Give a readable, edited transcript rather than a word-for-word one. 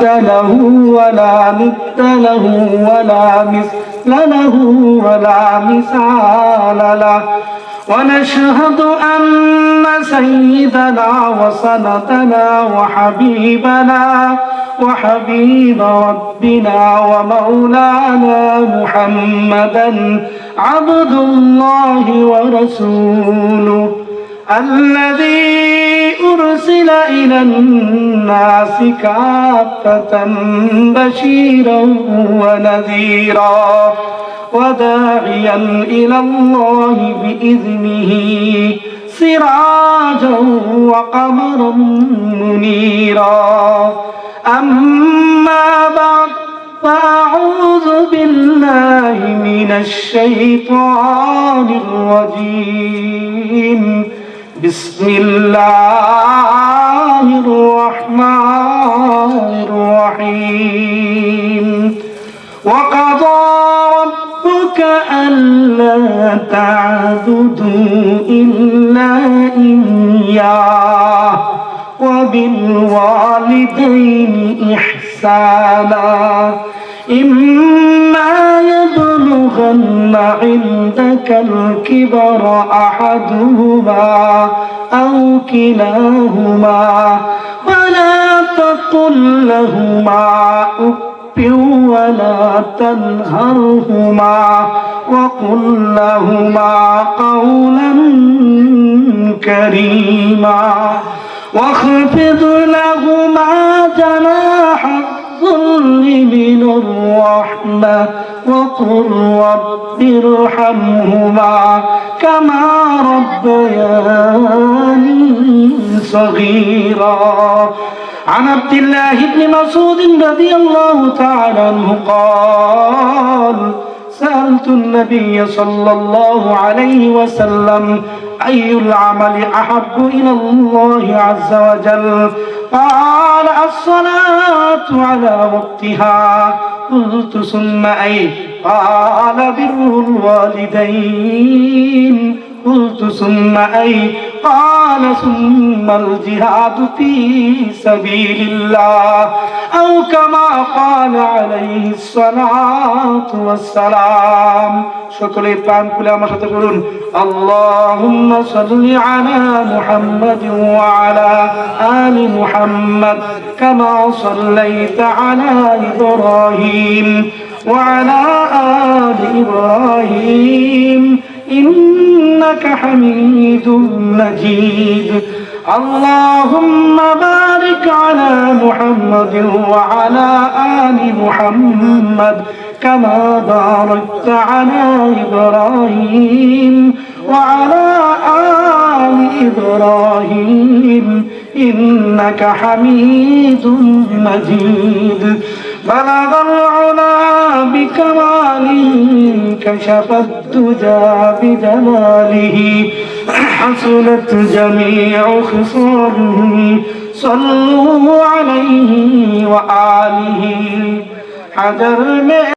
له ولا ند له ولا مثل له ولا مثال له ونشهد أن سيدنا وسندنا وحبيب ربنا ومولانا محمدا عبد الله ورسوله الذي أرسل إلى الناس كافة بشيرا ونذيرا وداعيا إلى الله بإذنه سراجا وقمرا منيرا أما بعد فأعوذ بالله من الشيطان الرجيم بسم الله الرحمن الرحيم وقضى ربك ألا تعبدوا إلا إياه وبالوالدين إحسانا إما يبلغن عندك الكبر أحدهما أو كلاهما فلا تقل لهما أف ولا تنهرهما وقل لهما قولا كريما واخفض لهما جناح الذل من الرحمة وقل رب ارحمهما كما ربياني صغيرا عن عبد الله بن مسعود رضي الله تعالى عنه قال سألت النبي صلى الله عليه وسلم أي العمل أحب إلى الله عز وجل قال الصلاة على وقتها قلت ثم أي قال بر الوالدين قلت ثم أي قال ثم الجهاد في سبيل الله أو كما قال عليه الصلاة والسلام সকলে প্রাণ খুলে আমার সাথে বলুন اللهم صل على محمد وعلى آل محمد كما صليت على إبراهيم وعلى آل إبراهيم إنك حميد مجيد اللهم بارك على محمد وعلى آل محمد كما باركت على إبراهيم وعلى آل إبراهيم إنك حميد مجيد بلغ العلا بكماله كشف الدجى بجماله حسنت جميع خصاله صلوا عليه وآله حجر